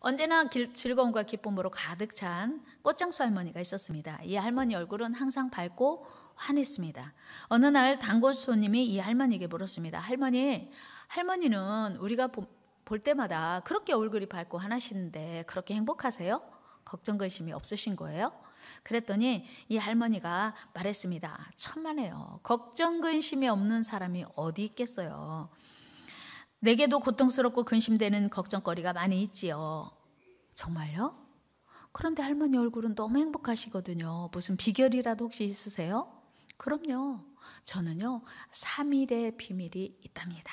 언제나 즐거움과 기쁨으로 가득 찬 꽃장수 할머니가 있었습니다. 이 할머니 얼굴은 항상 밝고 환했습니다. 어느 날 단골 손님이 이 할머니에게 물었습니다. 할머니는 우리가 볼 때마다 그렇게 얼굴이 밝고 환하시는데 그렇게 행복하세요? 걱정 근심이 없으신 거예요? 그랬더니 이 할머니가 말했습니다. 천만에요. 걱정 근심이 없는 사람이 어디 있겠어요. 내게도 고통스럽고 근심되는 걱정거리가 많이 있지요. 정말요? 그런데 할머니 얼굴은 너무 행복하시거든요. 무슨 비결이라도 혹시 있으세요? 그럼요. 저는요, 3일의 비밀이 있답니다.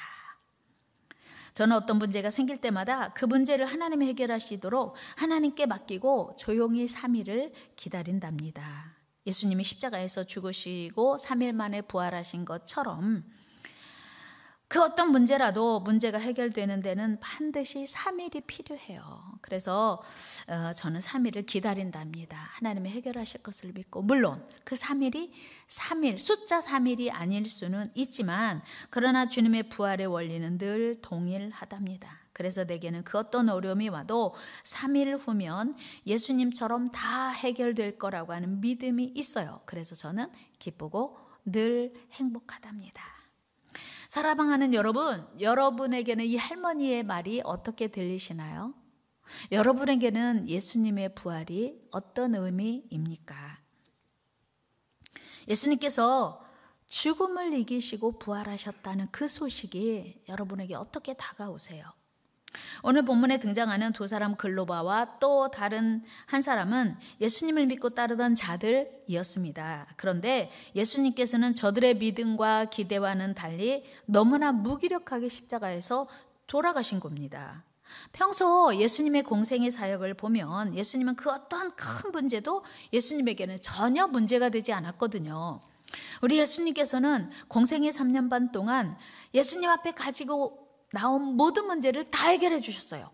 저는 어떤 문제가 생길 때마다 그 문제를 하나님이 해결하시도록 하나님께 맡기고 조용히 3일을 기다린답니다. 예수님이 십자가에서 죽으시고 3일 만에 부활하신 것처럼 그 어떤 문제라도 문제가 해결되는 데는 반드시 3일이 필요해요. 그래서 저는 3일을 기다린답니다. 하나님이 해결하실 것을 믿고, 물론 그 3일이 3일, 숫자 3일이 아닐 수는 있지만 그러나 주님의 부활의 원리는 늘 동일하답니다. 그래서 내게는 그 어떤 어려움이 와도 3일 후면 예수님처럼 다 해결될 거라고 하는 믿음이 있어요. 그래서 저는 기쁘고 늘 행복하답니다. 사랑하는 여러분, 여러분에게는 이 할머니의 말이 어떻게 들리시나요? 여러분에게는 예수님의 부활이 어떤 의미입니까? 예수님께서 죽음을 이기시고 부활하셨다는 그 소식이 여러분에게 어떻게 다가오세요? 오늘 본문에 등장하는 두 사람 글로바와 또 다른 한 사람은 예수님을 믿고 따르던 자들이었습니다. 그런데 예수님께서는 저들의 믿음과 기대와는 달리 너무나 무기력하게 십자가에서 돌아가신 겁니다. 평소 예수님의 공생의 사역을 보면 예수님은 그 어떠한 큰 문제도 예수님에게는 전혀 문제가 되지 않았거든요. 우리 예수님께서는 공생의 3년 반 동안 예수님 앞에 가지고 나온 모든 문제를 다 해결해 주셨어요.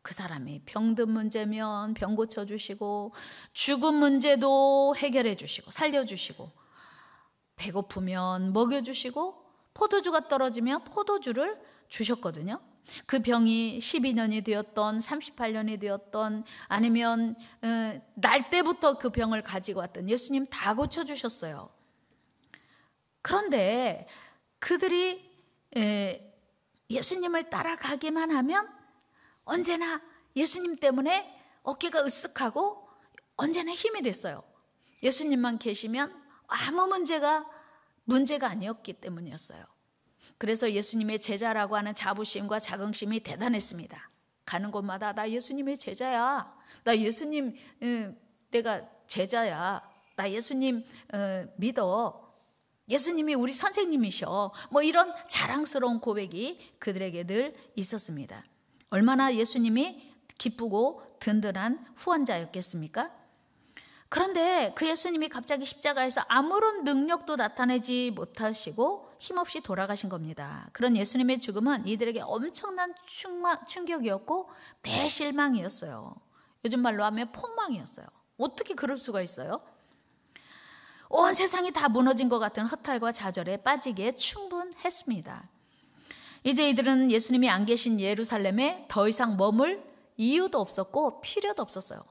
그 사람이 병든 문제면 병 고쳐주시고, 죽은 문제도 해결해 주시고 살려주시고, 배고프면 먹여주시고, 포도주가 떨어지면 포도주를 주셨거든요. 그 병이 12년이 되었던 38년이 되었던 아니면 날 때부터 그 병을 가지고 왔던 예수님 다 고쳐주셨어요. 그런데 그들이 예수님을 따라가기만 하면 언제나 예수님 때문에 어깨가 으쓱하고 언제나 힘이 됐어요. 예수님만 계시면 아무 문제가 아니었기 때문이었어요. 그래서 예수님의 제자라고 하는 자부심과 자긍심이 대단했습니다. 가는 곳마다 나 예수님의 제자야. 나 예수님 내가 제자야. 나 예수님 믿어. 예수님이 우리 선생님이셔. 뭐 이런 자랑스러운 고백이 그들에게 늘 있었습니다. 얼마나 예수님이 기쁘고 든든한 후원자였겠습니까? 그런데 그 예수님이 갑자기 십자가에서 아무런 능력도 나타내지 못하시고 힘없이 돌아가신 겁니다. 그런 예수님의 죽음은 이들에게 엄청난 충격이었고 대실망이었어요. 요즘 말로 하면 폭망이었어요. 어떻게 그럴 수가 있어요? 온 세상이 다 무너진 것 같은 허탈과 좌절에 빠지기에 충분했습니다. 이제 이들은 예수님이 안 계신 예루살렘에 더 이상 머물 이유도 없었고 필요도 없었어요.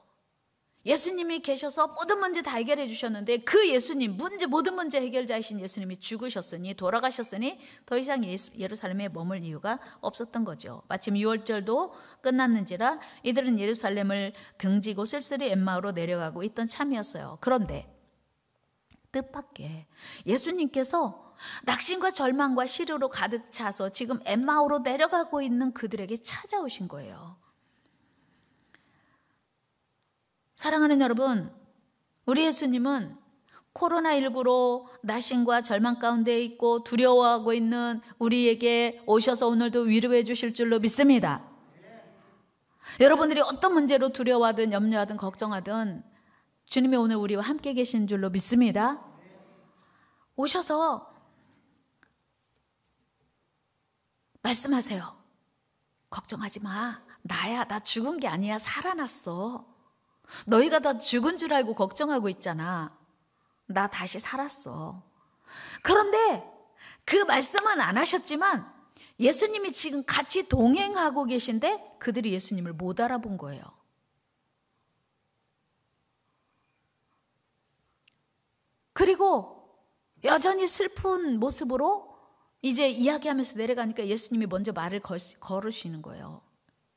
예수님이 계셔서 모든 문제 다 해결해 주셨는데 그 예수님, 모든 문제 해결자이신 예수님이 죽으셨으니 돌아가셨으니 더 이상 예루살렘에 머물 이유가 없었던 거죠. 마침 6월절도 끝났는지라 이들은 예루살렘을 등지고 쓸쓸히 엠마오로 내려가고 있던 참이었어요. 그런데 뜻밖의 예수님께서 낙심과 절망과 시류로 가득 차서 지금 엠마오로 내려가고 있는 그들에게 찾아오신 거예요. 사랑하는 여러분, 우리 예수님은 코로나19로 낙심과 절망 가운데 있고 두려워하고 있는 우리에게 오셔서 오늘도 위로해 주실 줄로 믿습니다. 여러분들이 어떤 문제로 두려워하든 염려하든 걱정하든 주님이 오늘 우리와 함께 계신 줄로 믿습니다. 오셔서 말씀하세요. 걱정하지 마. 나야. 나 죽은 게 아니야. 살아났어. 너희가 다 죽은 줄 알고 걱정하고 있잖아. 나 다시 살았어. 그런데 그 말씀은 안 하셨지만 예수님이 지금 같이 동행하고 계신데 그들이 예수님을 못 알아본 거예요. 그리고 여전히 슬픈 모습으로 이제 이야기하면서 내려가니까 예수님이 먼저 말을 걸으시는 거예요.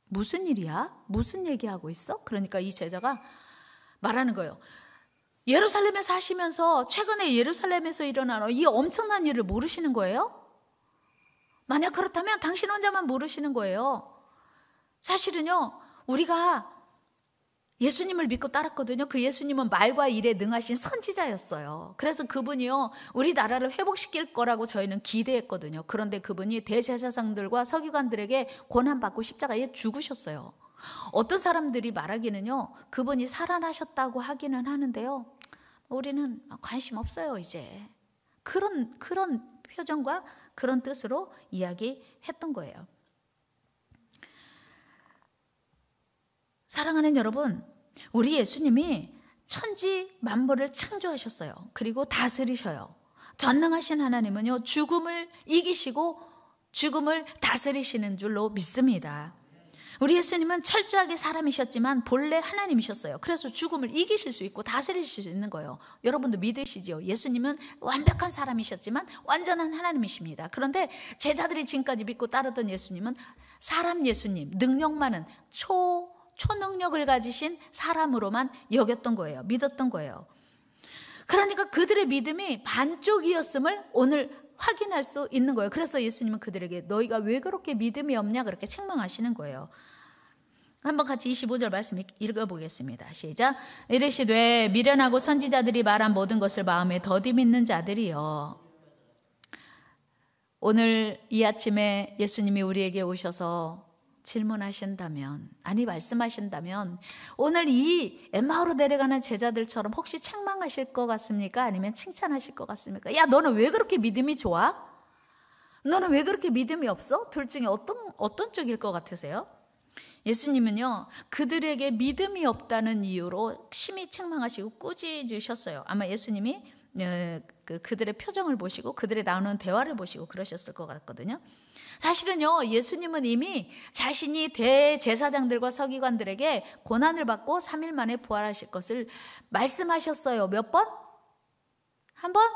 무슨 일이야? 무슨 얘기하고 있어? 그러니까 이 제자가 말하는 거예요. 예루살렘에 사시면서 최근에 예루살렘에서 일어나는 이 엄청난 일을 모르시는 거예요? 만약 그렇다면 당신 혼자만 모르시는 거예요. 사실은요, 우리가 예수님을 믿고 따랐거든요. 그 예수님은 말과 일에 능하신 선지자였어요. 그래서 그분이요, 우리나라를 회복시킬 거라고 저희는 기대했거든요. 그런데 그분이 대제사장들과 서기관들에게 고난받고 십자가에 죽으셨어요. 어떤 사람들이 말하기는요, 그분이 살아나셨다고 하기는 하는데요, 우리는 관심 없어요 이제. 그런 표정과 그런 뜻으로 이야기했던 거예요. 사랑하는 여러분, 우리 예수님이 천지 만물을 창조하셨어요. 그리고 다스리셔요. 전능하신 하나님은요, 죽음을 이기시고 죽음을 다스리시는 줄로 믿습니다. 우리 예수님은 철저하게 사람이셨지만 본래 하나님이셨어요. 그래서 죽음을 이기실 수 있고 다스리실 수 있는 거예요. 여러분도 믿으시죠? 예수님은 완벽한 사람이셨지만 완전한 하나님이십니다. 그런데 제자들이 지금까지 믿고 따르던 예수님은 사람 예수님, 능력 많은 초능력을 가지신 사람으로만 여겼던 거예요. 믿었던 거예요. 그러니까 그들의 믿음이 반쪽이었음을 오늘 확인할 수 있는 거예요. 그래서 예수님은 그들에게 너희가 왜 그렇게 믿음이 없냐 그렇게 책망하시는 거예요. 한번 같이 25절 말씀 읽어보겠습니다. 시작. 이르시되 미련하고 선지자들이 말한 모든 것을 마음에 더디 믿는 자들이여. 오늘 이 아침에 예수님이 우리에게 오셔서 질문하신다면, 아니 말씀하신다면 오늘 이 엠마오로 내려가는 제자들처럼 혹시 책망하실 것 같습니까? 아니면 칭찬하실 것 같습니까? 야, 너는 왜 그렇게 믿음이 좋아? 너는 왜 그렇게 믿음이 없어? 둘 중에 어떤 쪽일 것 같으세요? 예수님은요, 그들에게 믿음이 없다는 이유로 심히 책망하시고 꾸짖으셨어요. 아마 예수님이 그들의 표정을 보시고 그들의 나누는 대화를 보시고 그러셨을 것 같거든요. 사실은요, 예수님은 이미 자신이 대제사장들과 서기관들에게 고난을 받고 3일 만에 부활하실 것을 말씀하셨어요. 몇 번? 한 번?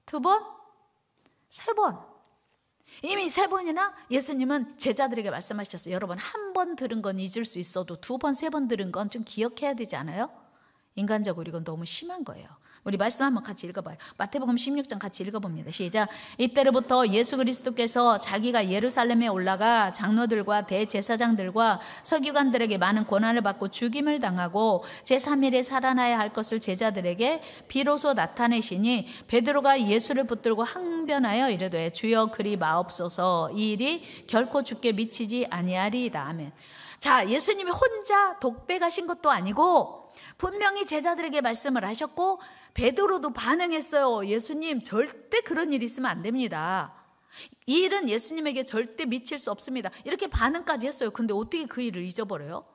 두 번? 세 번. 이미 세 번이나 예수님은 제자들에게 말씀하셨어요. 여러분, 한 번 들은 건 잊을 수 있어도 두 번, 세 번 들은 건 좀 기억해야 되지 않아요? 인간적으로 이건 너무 심한 거예요. 우리 말씀 한번 같이 읽어봐요. 마태복음 16장 같이 읽어봅니다. 시작. 이때로부터 예수 그리스도께서 자기가 예루살렘에 올라가 장로들과 대제사장들과 서기관들에게 많은 고난을 받고 죽임을 당하고 제3일에 살아나야 할 것을 제자들에게 비로소 나타내시니 베드로가 예수를 붙들고 항변하여 이르되 주여 그리 마옵소서, 이 일이 결코 주께 미치지 아니하리이다. 아멘. 자, 예수님이 혼자 독백하신 것도 아니고 분명히 제자들에게 말씀을 하셨고 베드로도 반응했어요. 예수님, 절대 그런 일이 있으면 안 됩니다. 이 일은 예수님에게 절대 미칠 수 없습니다. 이렇게 반응까지 했어요. 근데 어떻게 그 일을 잊어버려요?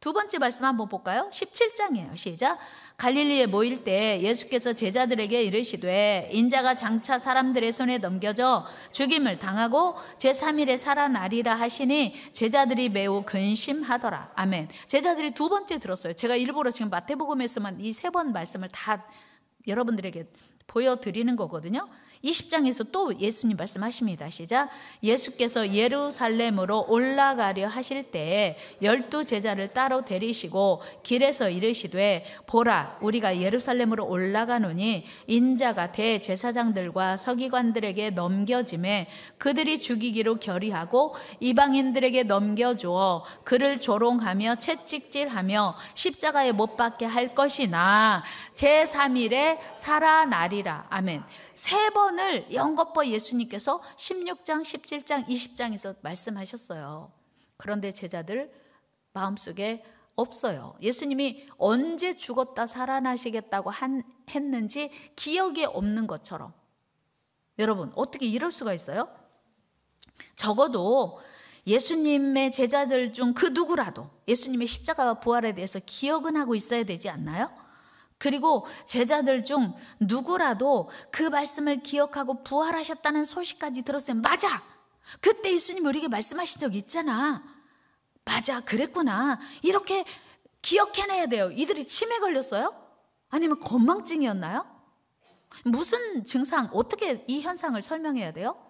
두 번째 말씀 한번 볼까요? 17장이에요. 시작. 갈릴리에 모일 때 예수께서 제자들에게 이르시되 인자가 장차 사람들의 손에 넘겨져 죽임을 당하고 제3일에 살아나리라 하시니 제자들이 매우 근심하더라. 아멘. 제자들이 두 번째 들었어요. 제가 일부러 지금 마태복음에서만 이 세 번 말씀을 다 여러분들에게 보여드리는 거거든요. 20장에서 또 예수님 말씀하십니다. 시작. 예수께서 예루살렘으로 올라가려 하실 때에 12 제자를 따로 데리시고 길에서 이르시되 보라, 우리가 예루살렘으로 올라가노니 인자가 대제사장들과 서기관들에게 넘겨짐에 그들이 죽이기로 결의하고 이방인들에게 넘겨주어 그를 조롱하며 채찍질하며 십자가에 못 박게 할 것이나 제3일에 살아나리라. 아멘. 세 번을 연거푸 예수님께서 16장, 17장, 20장에서 말씀하셨어요. 그런데 제자들 마음속에 없어요. 예수님이 언제 죽었다 살아나시겠다고 했는지 기억이 없는 것처럼. 여러분, 어떻게 이럴 수가 있어요? 적어도 예수님의 제자들 중 그 누구라도 예수님의 십자가와 부활에 대해서 기억은 하고 있어야 되지 않나요? 그리고 제자들 중 누구라도 그 말씀을 기억하고 부활하셨다는 소식까지 들었으면 맞아! 그때 예수님 우리에게 말씀하신 적 있잖아. 맞아, 그랬구나. 이렇게 기억해내야 돼요. 이들이 치매 걸렸어요? 아니면 건망증이었나요? 무슨 증상, 어떻게 이 현상을 설명해야 돼요?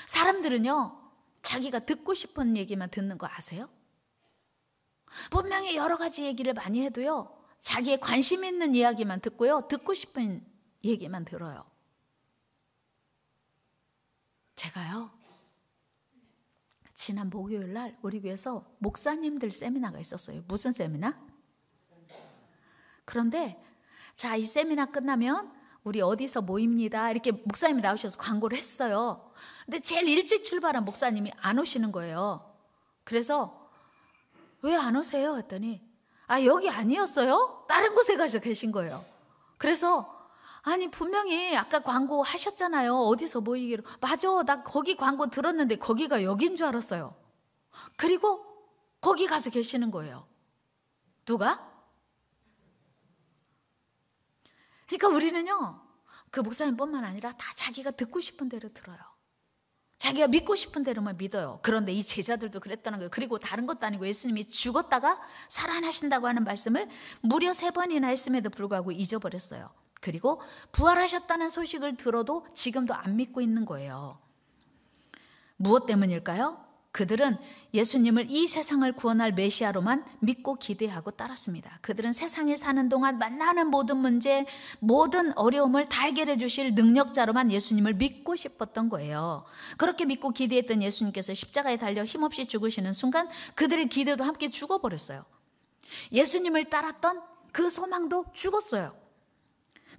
사람들은요, 자기가 듣고 싶은 얘기만 듣는 거 아세요? 분명히 여러 가지 얘기를 많이 해도요, 자기의 관심 있는 이야기만 듣고요, 듣고 싶은 얘기만 들어요. 제가요, 지난 목요일 날 우리 교회에서 목사님들 세미나가 있었어요. 무슨 세미나? 그런데 자, 이 세미나 끝나면 우리 어디서 모입니다. 이렇게 목사님이 나오셔서 광고를 했어요. 근데 제일 일찍 출발한 목사님이 안 오시는 거예요. 그래서 왜 안 오세요? 했더니 여기 아니었어요? 다른 곳에 가서 계신 거예요. 그래서 아니 분명히 아까 광고 하셨잖아요. 어디서 모이기로. 맞아, 나 거기 광고 들었는데 거기가 여긴 줄 알았어요. 그리고 거기 가서 계시는 거예요. 누가? 그러니까 우리는요, 그 목사님뿐만 아니라 다 자기가 듣고 싶은 대로 들어요. 자기가 믿고 싶은 대로만 믿어요. 그런데 이 제자들도 그랬다는 거예요. 그리고 다른 것도 아니고 예수님이 죽었다가 살아나신다고 하는 말씀을 무려 3번이나 했음에도 불구하고 잊어버렸어요. 그리고 부활하셨다는 소식을 들어도 지금도 안 믿고 있는 거예요. 무엇 때문일까요? 그들은 예수님을 이 세상을 구원할 메시아로만 믿고 기대하고 따랐습니다. 그들은 세상에 사는 동안 만나는 모든 문제, 모든 어려움을 다 해결해 주실 능력자로만 예수님을 믿고 싶었던 거예요. 그렇게 믿고 기대했던 예수님께서 십자가에 달려 힘없이 죽으시는 순간 그들의 기대도 함께 죽어버렸어요. 예수님을 따랐던 그 소망도 죽었어요.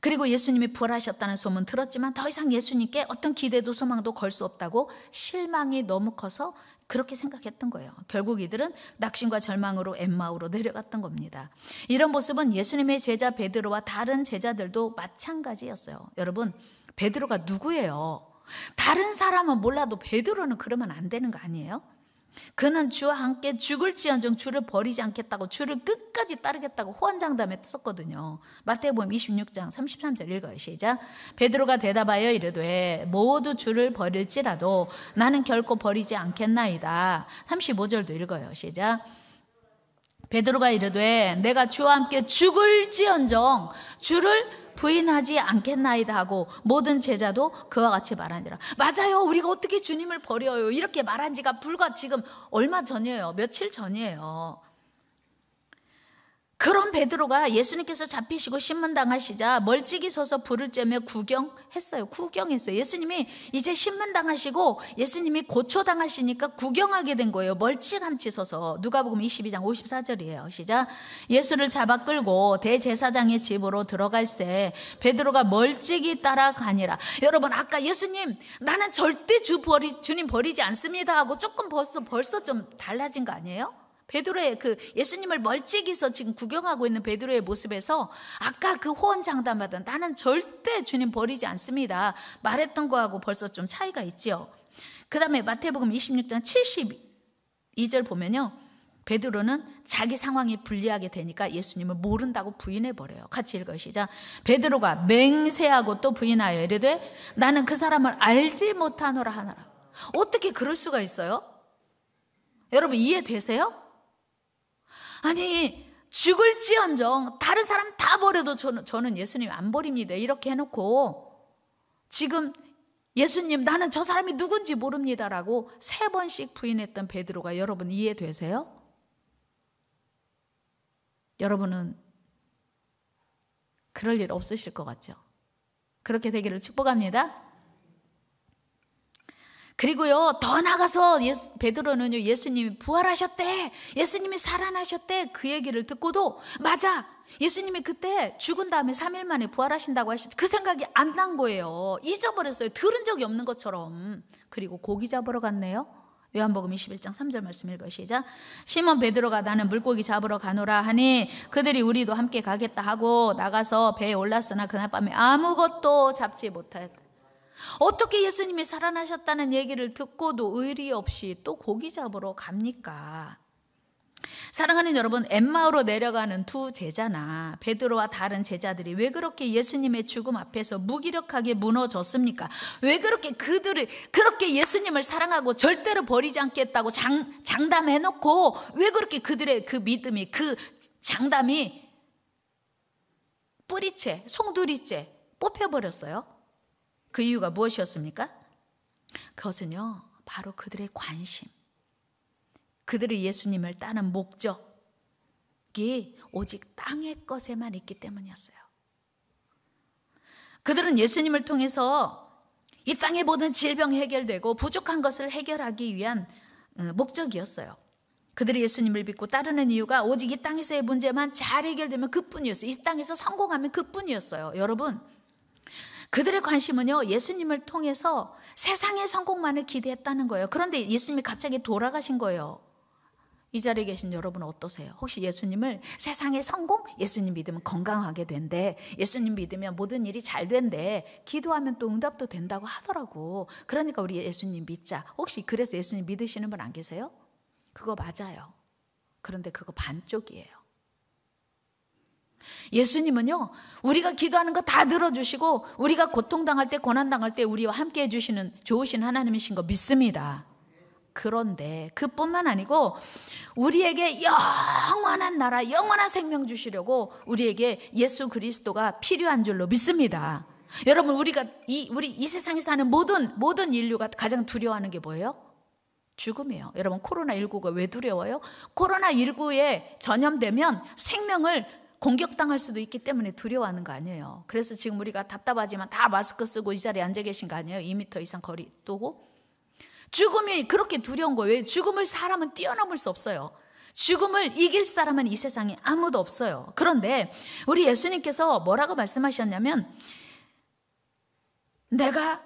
그리고 예수님이 부활하셨다는 소문 들었지만 더 이상 예수님께 어떤 기대도 소망도 걸 수 없다고 실망이 너무 커서 그렇게 생각했던 거예요. 결국 이들은 낙심과 절망으로 엠마오로 내려갔던 겁니다. 이런 모습은 예수님의 제자 베드로와 다른 제자들도 마찬가지였어요. 여러분, 베드로가 누구예요? 다른 사람은 몰라도 베드로는 그러면 안 되는 거 아니에요? 그는 주와 함께 죽을지언정 주를 버리지 않겠다고, 주를 끝까지 따르겠다고 호언장담에 썼거든요. 마태복음 26장 33절 읽어요. 시작. 베드로가 대답하여 이르되 모두 주를 버릴지라도 나는 결코 버리지 않겠나이다. 35절도 읽어요. 시작. 베드로가 이르되 내가 주와 함께 죽을지언정 주를 부인하지 않겠나이다 하고 모든 제자도 그와 같이 말하니라. 맞아요. 우리가 어떻게 주님을 버려요? 이렇게 말한 지가 불과 지금 얼마 전이에요. 며칠 전이에요. 그런 베드로가 예수님께서 잡히시고 신문당하시자 멀찍이 서서 불을 쬐며 구경했어요. 구경했어요. 예수님이 이제 신문당하시고 예수님이 고초당하시니까 구경하게 된 거예요. 멀찌감치 서서. 누가복음 22장 54절이에요. 시작. 예수를 잡아 끌고 대제사장의 집으로 들어갈새 베드로가 멀찍이 따라가니라. 여러분, 아까 예수님 나는 절대 주님 버리지 않습니다 하고 조금 벌써 좀 달라진 거 아니에요? 베드로의 그 예수님을 멀찍이서 지금 구경하고 있는 베드로의 모습에서 아까 그 호언장담하던 나는 절대 주님 버리지 않습니다 말했던 거하고 벌써 좀 차이가 있죠. 그 다음에 마태복음 26장 72절 보면요, 베드로는 자기 상황이 불리하게 되니까 예수님을 모른다고 부인해버려요. 같이 읽어요. 시작. 베드로가 맹세하고 또 부인하여 이르되 나는 그 사람을 알지 못하노라 하노라. 어떻게 그럴 수가 있어요? 여러분 이해되세요? 아니 죽을지언정 다른 사람 다 버려도 저는 예수님 안 버립니다 이렇게 해놓고 지금 예수님 나는 저 사람이 누군지 모릅니다라고 3번씩 부인했던 베드로가 여러분 이해되세요? 여러분은 그럴 일 없으실 것 같죠? 그렇게 되기를 축복합니다. 그리고요, 더 나가서 베드로는요, 예수님이 부활하셨대, 예수님이 살아나셨대, 그 얘기를 듣고도 맞아, 예수님이 그때 죽은 다음에 3일 만에 부활하신다고 하셨지, 그 생각이 안 난 거예요. 잊어버렸어요. 들은 적이 없는 것처럼. 그리고 고기 잡으러 갔네요. 요한복음 21장 3절 말씀 읽어요. 시작. 시몬 베드로가 나는 물고기 잡으러 가노라 하니 그들이 우리도 함께 가겠다 하고 나가서 배에 올랐으나 그날 밤에 아무것도 잡지 못하였다. 어떻게 예수님이 살아나셨다는 얘기를 듣고도 의리 없이 또 고기 잡으러 갑니까? 사랑하는 여러분, 엠마오로 내려가는 두 제자나 베드로와 다른 제자들이 왜 그렇게 예수님의 죽음 앞에서 무기력하게 무너졌습니까? 왜 그렇게 그들을 그렇게 예수님을 사랑하고 절대로 버리지 않겠다고 장담해놓고 왜 그렇게 그들의 그 믿음이, 그 장담이 뿌리채, 송두리째 뽑혀버렸어요? 그 이유가 무엇이었습니까? 그것은요, 바로 그들의 관심, 그들의 예수님을 따르는 목적이 오직 땅의 것에만 있기 때문이었어요. 그들은 예수님을 통해서 이 땅의 모든 질병이 해결되고 부족한 것을 해결하기 위한 목적이었어요. 그들이 예수님을 믿고 따르는 이유가 오직 이 땅에서의 문제만 잘 해결되면 그뿐이었어요. 이 땅에서 성공하면 그뿐이었어요. 여러분, 그들의 관심은요, 예수님을 통해서 세상의 성공만을 기대했다는 거예요. 그런데 예수님이 갑자기 돌아가신 거예요. 이 자리에 계신 여러분 어떠세요? 혹시 예수님을 세상의 성공? 예수님 믿으면 건강하게 된대, 예수님 믿으면 모든 일이 잘 된대, 기도하면 또 응답도 된다고 하더라고. 그러니까 우리 예수님 믿자. 혹시 그래서 예수님 믿으시는 분 안 계세요? 그거 맞아요. 그런데 그거 반쪽이에요. 예수님은요, 우리가 기도하는 거 다 들어주시고 우리가 고통당할 때, 고난당할 때 우리와 함께 해주시는 좋으신 하나님이신 거 믿습니다. 그런데 그뿐만 아니고 우리에게 영원한 나라, 영원한 생명 주시려고 우리에게 예수 그리스도가 필요한 줄로 믿습니다. 여러분, 우리 이 세상에 사는 모든 인류가 가장 두려워하는 게 뭐예요? 죽음이에요. 여러분, 코로나19가 왜 두려워요? 코로나19에 전염되면 생명을 공격당할 수도 있기 때문에 두려워하는 거 아니에요. 그래서 지금 우리가 답답하지만 다 마스크 쓰고 이 자리에 앉아 계신 거 아니에요? 2m 이상 거리 두고. 죽음이 그렇게 두려운 거예요. 왜? 죽음을 사람은 뛰어넘을 수 없어요. 죽음을 이길 사람은 이 세상에 아무도 없어요. 그런데 우리 예수님께서 뭐라고 말씀하셨냐면, 내가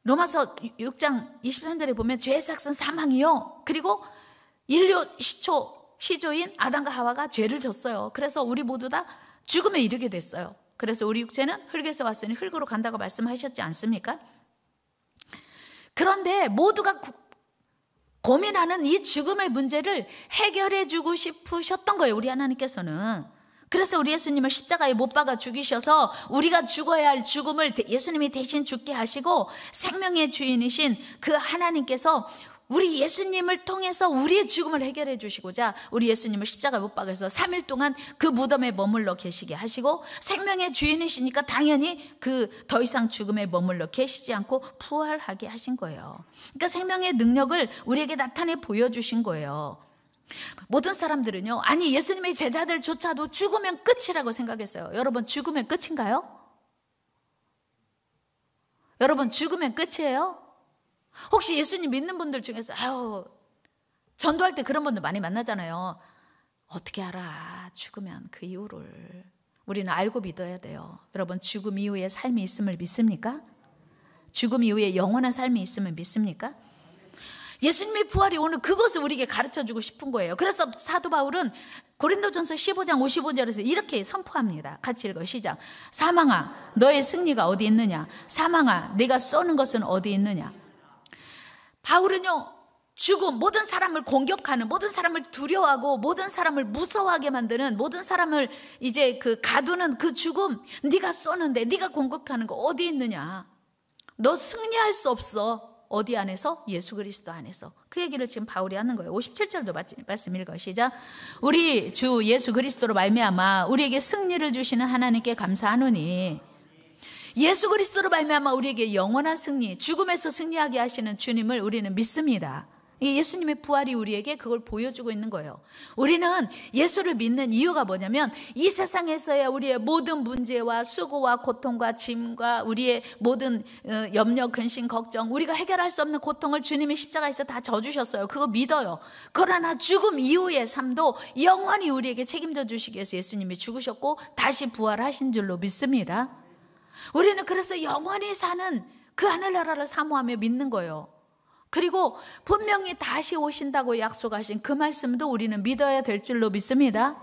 로마서 6장 23절에 보면 죄의 삭은 사망이요, 그리고 인류 시조인 아담과 하와가 죄를 졌어요. 그래서 우리 모두 다 죽음에 이르게 됐어요. 그래서 우리 육체는 흙에서 왔으니 흙으로 간다고 말씀하셨지 않습니까? 그런데 모두가 고민하는 이 죽음의 문제를 해결해 주고 싶으셨던 거예요, 우리 하나님께서는. 그래서 우리 예수님을 십자가에 못 박아 죽이셔서 우리가 죽어야 할 죽음을 예수님이 대신 죽게 하시고, 생명의 주인이신 그 하나님께서 우리 예수님을 통해서 우리의 죽음을 해결해 주시고자 우리 예수님을 십자가에 못 박아서 3일 동안 그 무덤에 머물러 계시게 하시고, 생명의 주인이시니까 당연히 그 더 이상 죽음에 머물러 계시지 않고 부활하게 하신 거예요. 그러니까 생명의 능력을 우리에게 나타내 보여주신 거예요. 모든 사람들은요, 아니 예수님의 제자들조차도 죽으면 끝이라고 생각했어요. 여러분, 죽으면 끝인가요? 여러분, 죽으면 끝이에요? 혹시 예수님 믿는 분들 중에서 전도할 때 그런 분들 많이 만나잖아요. 어떻게 알아? 죽으면 그 이유를. 우리는 알고 믿어야 돼요. 여러분, 죽음 이후에 삶이 있음을 믿습니까? 죽음 이후에 영원한 삶이 있음을 믿습니까? 예수님의 부활이 오늘 그것을 우리에게 가르쳐주고 싶은 거예요. 그래서 사도 바울은 고린도전서 15장 55절에서 이렇게 선포합니다. 같이 읽어요. 시작. 사망아, 너의 승리가 어디 있느냐? 사망아, 네가 쏘는 것은 어디 있느냐? 바울은요, 죽음, 모든 사람을 공격하는, 모든 사람을 두려워하고 모든 사람을 무서워하게 만드는, 모든 사람을 이제 가두는 그 죽음, 네가 쏘는데, 네가 공격하는 거 어디 있느냐? 너 승리할 수 없어. 어디 안에서? 예수 그리스도 안에서. 그 얘기를 지금 바울이 하는 거예요. 57절도 말씀 읽어. 시작. 우리 주 예수 그리스도로 말미암아 우리에게 승리를 주시는 하나님께 감사하노니, 예수 그리스도로 말미암아 우리에게 영원한 승리, 죽음에서 승리하게 하시는 주님을 우리는 믿습니다. 예수님의 부활이 우리에게 그걸 보여주고 있는 거예요. 우리는 예수를 믿는 이유가 뭐냐면, 이 세상에서의 우리의 모든 문제와 수고와 고통과 짐과 우리의 모든 염려, 근심, 걱정, 우리가 해결할 수 없는 고통을 주님이 십자가에서 다 져주셨어요. 그거 믿어요. 그러나 죽음 이후의 삶도 영원히 우리에게 책임져 주시기 위해서 예수님이 죽으셨고 다시 부활하신 줄로 믿습니다. 우리는 그래서 영원히 사는 그 하늘나라를 사모하며 믿는 거예요. 그리고 분명히 다시 오신다고 약속하신 그 말씀도 우리는 믿어야 될 줄로 믿습니다.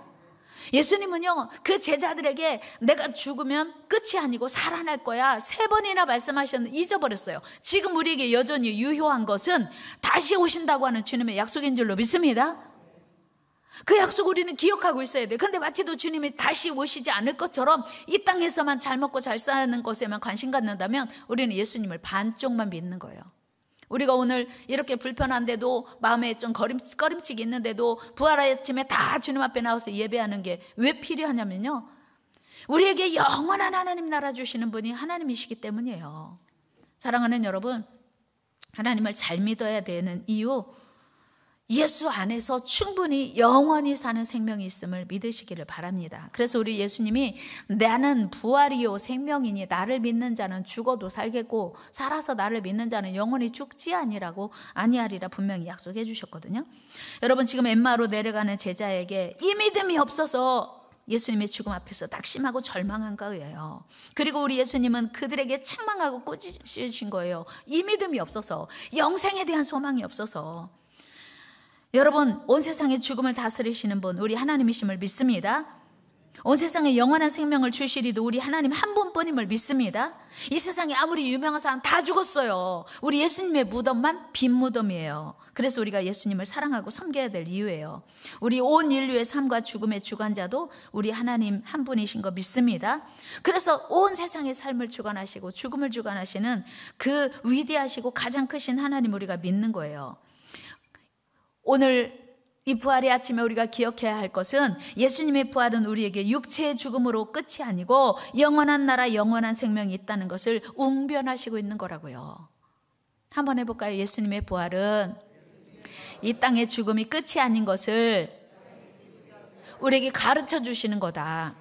예수님은요, 그 제자들에게 내가 죽으면 끝이 아니고 살아날 거야 3번이나 말씀하셨는데 잊어버렸어요. 지금 우리에게 여전히 유효한 것은 다시 오신다고 하는 주님의 약속인 줄로 믿습니다. 그 약속 우리는 기억하고 있어야 돼요. 근데 마치도 주님이 다시 오시지 않을 것처럼 이 땅에서만 잘 먹고 잘 사는 것에만 관심 갖는다면 우리는 예수님을 반쪽만 믿는 거예요. 우리가 오늘 이렇게 불편한데도 마음에 좀 꺼림칙이 있는데도 부활 아침에 다 주님 앞에 나와서 예배하는 게 왜 필요하냐면요, 우리에게 영원한 하나님 나라 주시는 분이 하나님이시기 때문이에요. 사랑하는 여러분, 하나님을 잘 믿어야 되는 이유, 예수 안에서 충분히 영원히 사는 생명이 있음을 믿으시기를 바랍니다. 그래서 우리 예수님이 나는 부활이요 생명이니 나를 믿는 자는 죽어도 살겠고 살아서 나를 믿는 자는 영원히 죽지 아니하리라 분명히 약속해 주셨거든요. 여러분, 지금 엠마오로 내려가는 제자에게 이 믿음이 없어서 예수님의 죽음 앞에서 낙심하고 절망한 거예요. 그리고 우리 예수님은 그들에게 책망하고 꾸짖으신 거예요. 이 믿음이 없어서, 영생에 대한 소망이 없어서. 여러분, 온 세상의 죽음을 다스리시는 분 우리 하나님이심을 믿습니다. 온 세상에 영원한 생명을 주시리도 우리 하나님 한 분뿐임을 믿습니다. 이 세상에 아무리 유명한 사람 다 죽었어요. 우리 예수님의 무덤만 빈 무덤이에요. 그래서 우리가 예수님을 사랑하고 섬겨야 될 이유예요. 우리 온 인류의 삶과 죽음의 주관자도 우리 하나님 한 분이신 거 믿습니다. 그래서 온 세상의 삶을 주관하시고 죽음을 주관하시는 그 위대하시고 가장 크신 하나님 우리가 믿는 거예요. 오늘 이 부활의 아침에 우리가 기억해야 할 것은 예수님의 부활은 우리에게 육체의 죽음으로 끝이 아니고 영원한 나라, 영원한 생명이 있다는 것을 웅변하시고 있는 거라고요. 한번 해볼까요? 예수님의 부활은 이 땅의 죽음이 끝이 아닌 것을 우리에게 가르쳐 주시는 거다.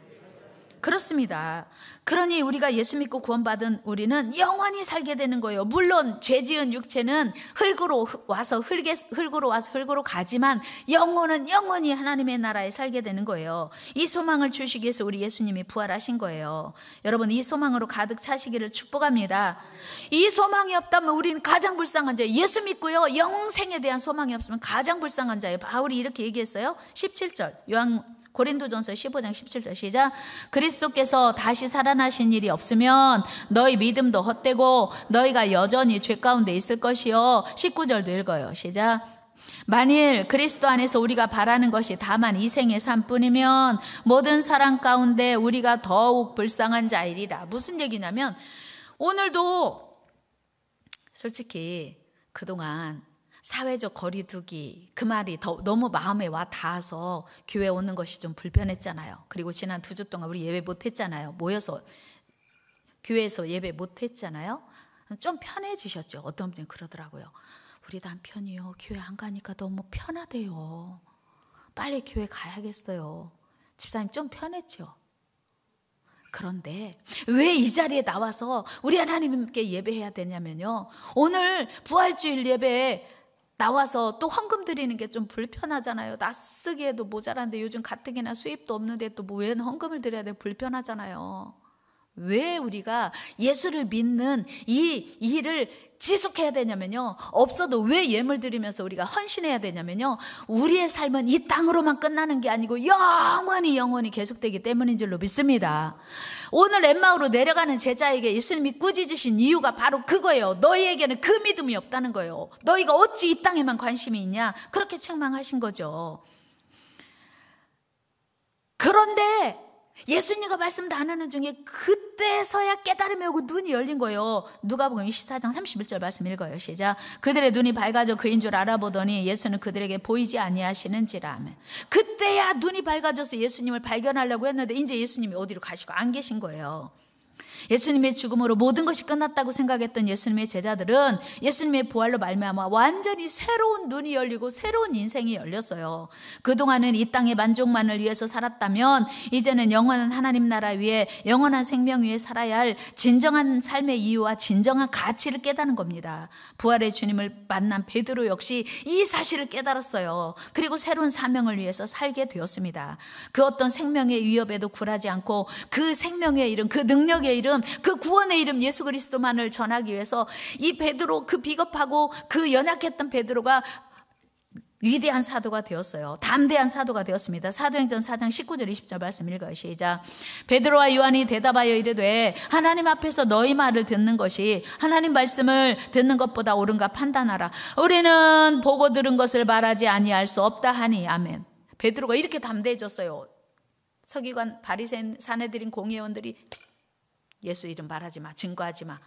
그렇습니다. 그러니 우리가 예수 믿고 구원받은 우리는 영원히 살게 되는 거예요. 물론 죄 지은 육체는 흙으로 와서 흙으로 가지만 영혼은 영원히 하나님의 나라에 살게 되는 거예요. 이 소망을 주시기 위해서 우리 예수님이 부활하신 거예요. 여러분, 이 소망으로 가득 차시기를 축복합니다. 이 소망이 없다면 우리는 가장 불쌍한 자예요. 예수 믿고요, 영생에 대한 소망이 없으면 가장 불쌍한 자예요. 바울이 이렇게 얘기했어요. 17절 고린도전서 15장 17절 시작. 그리스도께서 다시 살아나신 일이 없으면 너희 믿음도 헛되고 너희가 여전히 죄 가운데 있을 것이요. 19절도 읽어요. 시작. 만일 그리스도 안에서 우리가 바라는 것이 다만 이 생의 삶뿐이면 모든 사람 가운데 우리가 더욱 불쌍한 자이리라. 무슨 얘기냐면 오늘도 솔직히 그동안 사회적 거리두기 그 말이 너무 마음에 와 닿아서 교회 오는 것이 좀 불편했잖아요. 그리고 지난 2주 동안 우리 예배 못했잖아요. 모여서 교회에서 예배 못했잖아요. 좀 편해지셨죠. 어떤 분이 그러더라고요. 우리 남편이요, 교회 안 가니까 너무 편하대요. 빨리 교회 가야겠어요. 집사님 좀 편했죠. 그런데 왜 이 자리에 나와서 우리 하나님께 예배해야 되냐면요, 오늘 부활주일 예배에 나와서 또 헌금 드리는 게 좀 불편하잖아요. 낯쓰기에도 모자란데 요즘 가뜩이나 수입도 없는데 또 왜 헌금을 드려야 돼? 불편하잖아요. 왜 우리가 예수를 믿는 이 일을 지속해야 되냐면요, 없어도 왜 예물 드리면서 우리가 헌신해야 되냐면요, 우리의 삶은 이 땅으로만 끝나는 게 아니고 영원히 계속되기 때문인 줄로 믿습니다. 오늘 엠마오로 내려가는 제자에게 예수님이 꾸짖으신 이유가 바로 그거예요. 너희에게는 그 믿음이 없다는 거예요. 너희가 어찌 이 땅에만 관심이 있냐, 그렇게 책망하신 거죠. 그런데 예수님과 말씀 나누는 중에 그때서야 깨달음이 오고 눈이 열린 거예요. 누가복음 24장 31절 말씀 읽어요. 시작. 그들의 눈이 밝아져 그인 줄 알아보더니 예수는 그들에게 보이지 아니하시는지라. 그때야 눈이 밝아져서 예수님을 발견하려고 했는데 이제 예수님이 어디로 가시고 안 계신 거예요. 예수님의 죽음으로 모든 것이 끝났다고 생각했던 예수님의 제자들은 예수님의 부활로 말미암아 완전히 새로운 눈이 열리고 새로운 인생이 열렸어요. 그동안은 이 땅의 만족만을 위해서 살았다면 이제는 영원한 하나님 나라 위에, 영원한 생명 위에 살아야 할 진정한 삶의 이유와 진정한 가치를 깨닫는 겁니다. 부활의 주님을 만난 베드로 역시 이 사실을 깨달았어요. 그리고 새로운 사명을 위해서 살게 되었습니다. 그 어떤 생명의 위협에도 굴하지 않고 그 생명의 이름, 그 능력의 이름, 그 구원의 이름 예수 그리스도만을 전하기 위해서 이 베드로, 그 비겁하고 그 연약했던 베드로가 위대한 사도가 되었어요. 담대한 사도가 되었습니다. 사도행전 4장 19절 20절 말씀 읽어요. 시작. 베드로와 요한이 대답하여 이르되 하나님 앞에서 너희 말을 듣는 것이 하나님 말씀을 듣는 것보다 옳은가 판단하라. 우리는 보고 들은 것을 말하지 아니할 수 없다 하니. 아멘. 베드로가 이렇게 담대해졌어요. 서기관, 바리새인, 사내들인 공회원들이 예수 이름 말하지 마, 증거하지 마.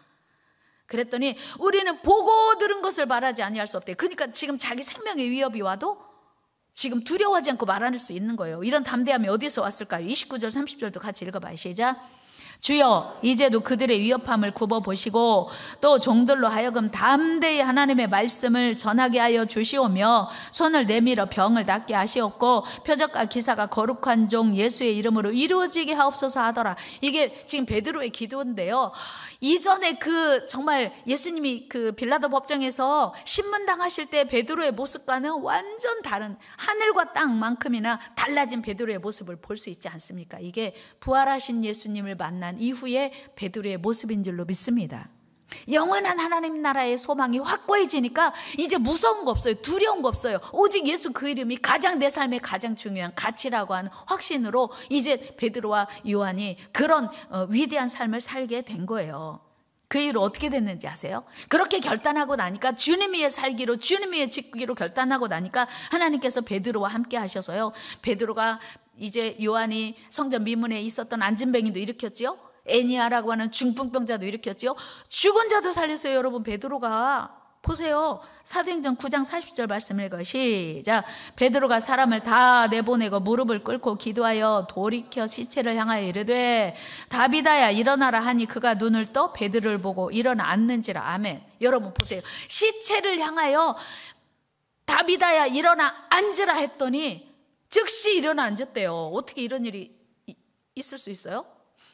그랬더니 우리는 보고 들은 것을 말하지 아니할 수 없대. 그러니까 지금 자기 생명의 위협이 와도 지금 두려워하지 않고 말할 수 있는 거예요. 이런 담대함이 어디서 왔을까요? 29절 30절도 같이 읽어봐요. 시작. 주여 이제도 그들의 위협함을 굽어보시고 또 종들로 하여금 담대히 하나님의 말씀을 전하게 하여 주시오며 손을 내밀어 병을 낫게 하시옵고 표적과 기사가 거룩한 종 예수의 이름으로 이루어지게 하옵소서 하더라. 이게 지금 베드로의 기도인데요. 이전에 그 정말 예수님이 그 빌라도 법정에서 신문당하실 때 베드로의 모습과는 완전 다른 하늘과 땅만큼이나 달라진 베드로의 모습을 볼 수 있지 않습니까? 이게 부활하신 예수님을 만난 이후에 베드로의 모습인 줄로 믿습니다. 영원한 하나님 나라의 소망이 확고해지니까 이제 무서운 거 없어요. 두려운 거 없어요. 오직 예수 그 이름이 가장 내 삶의 가장 중요한 가치라고 하는 확신으로 이제 베드로와 요한이 그런 위대한 삶을 살게 된 거예요. 그 이후로 어떻게 됐는지 아세요? 그렇게 결단하고 나니까 주님 위에 살기로, 주님 위에 지키기로 결단하고 나니까 하나님께서 베드로와 함께 하셔서요, 베드로가 이제 요한이 성전 미문에 있었던 안진뱅이도 일으켰지요. 애니아라고 하는 중풍병자도 일으켰지요. 죽은 자도 살렸어요. 여러분, 베드로가. 보세요. 사도행전 9장 40절 말씀 읽어요. 시작. 베드로가 사람을 다 내보내고 무릎을 꿇고 기도하여 돌이켜 시체를 향하여 이르되 다비다야 일어나라 하니 그가 눈을 떠 베드로를 보고 일어나 앉는지라. 아멘. 여러분 보세요. 시체를 향하여 다비다야 일어나 앉으라 했더니 즉시 일어나 앉았대요. 어떻게 이런 일이 있을 수 있어요?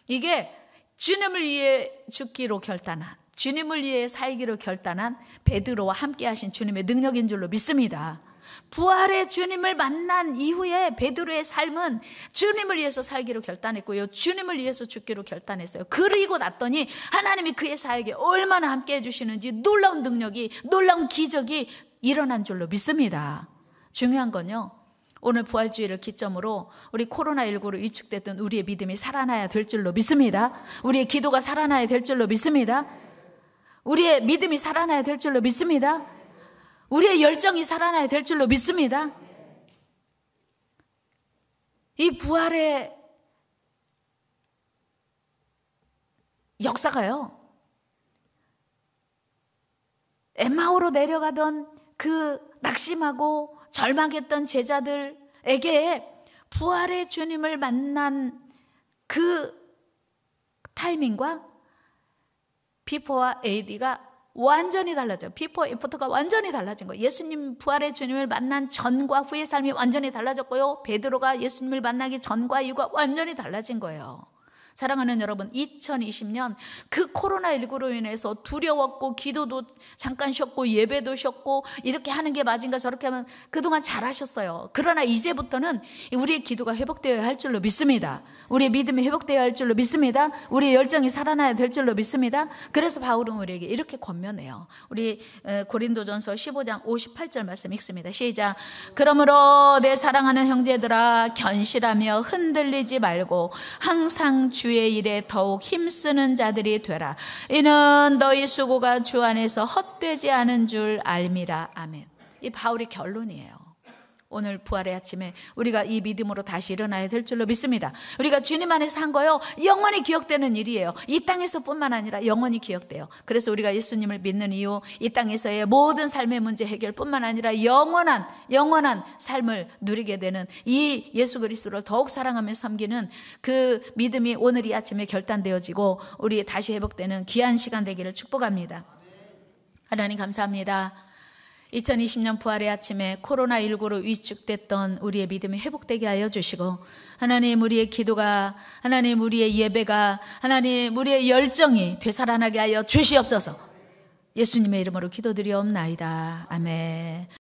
이게 주님을 위해 죽기로 결단한, 주님을 위해 살기로 결단한 베드로와 함께 하신 주님의 능력인 줄로 믿습니다. 부활의 주님을 만난 이후에 베드로의 삶은 주님을 위해서 살기로 결단했고요, 주님을 위해서 죽기로 결단했어요. 그리고 났더니 하나님이 그의 사역에 얼마나 함께 해주시는지 놀라운 능력이, 놀라운 기적이 일어난 줄로 믿습니다. 중요한 건요, 오늘 부활주의를 기점으로 우리 코로나19로 위축됐던 우리의 믿음이 살아나야 될 줄로 믿습니다. 우리의 기도가 살아나야 될 줄로 믿습니다. 우리의 믿음이 살아나야 될 줄로 믿습니다. 우리의 열정이 살아나야 될 줄로 믿습니다. 이 부활의 역사가요, 엠마오로 내려가던 그 낙심하고 절망했던 제자들에게 부활의 주님을 만난 그 타이밍과 비포와 AD가 완전히 달라져요. 비포, 애프터가 완전히 달라진 거예요. 예수님 부활의 주님을 만난 전과 후의 삶이 완전히 달라졌고요, 베드로가 예수님을 만나기 전과 이후가 완전히 달라진 거예요. 사랑하는 여러분, 2020년 그 코로나19로 인해서 두려웠고 기도도 잠깐 쉬었고 예배도 쉬었고 이렇게 하는 게 맞은가 저렇게 하면 그동안 잘하셨어요. 그러나 이제부터는 우리의 기도가 회복되어야 할 줄로 믿습니다. 우리의 믿음이 회복되어야 할 줄로 믿습니다. 우리의 열정이 살아나야 될 줄로 믿습니다. 그래서 바울은 우리에게 이렇게 권면해요. 우리 고린도전서 15장 58절 말씀 읽습니다. 시작. 그러므로 내 사랑하는 형제들아, 견실하며 흔들리지 말고 항상 주의 일에 더욱 힘쓰는 자들이 되라. 이는 너희 수고가 주 안에서 헛되지 않은 줄 알미라. 아멘. 이 바울의 결론이에요. 오늘 부활의 아침에 우리가 이 믿음으로 다시 일어나야 될 줄로 믿습니다. 우리가 주님 안에서 한 거요, 영원히 기억되는 일이에요. 이 땅에서뿐만 아니라 영원히 기억돼요. 그래서 우리가 예수님을 믿는 이유, 이 땅에서의 모든 삶의 문제 해결뿐만 아니라 영원한 삶을 누리게 되는 이 예수 그리스도를 더욱 사랑하며 섬기는 그 믿음이 오늘 이 아침에 결단되어지고 우리 다시 회복되는 귀한 시간 되기를 축복합니다. 하나님 감사합니다. 2020년 부활의 아침에 코로나19로 위축됐던 우리의 믿음이 회복되게 하여 주시고, 하나님 우리의 기도가, 하나님 우리의 예배가, 하나님 우리의 열정이 되살아나게 하여 주시옵소서. 예수님의 이름으로 기도드리옵나이다. 아멘.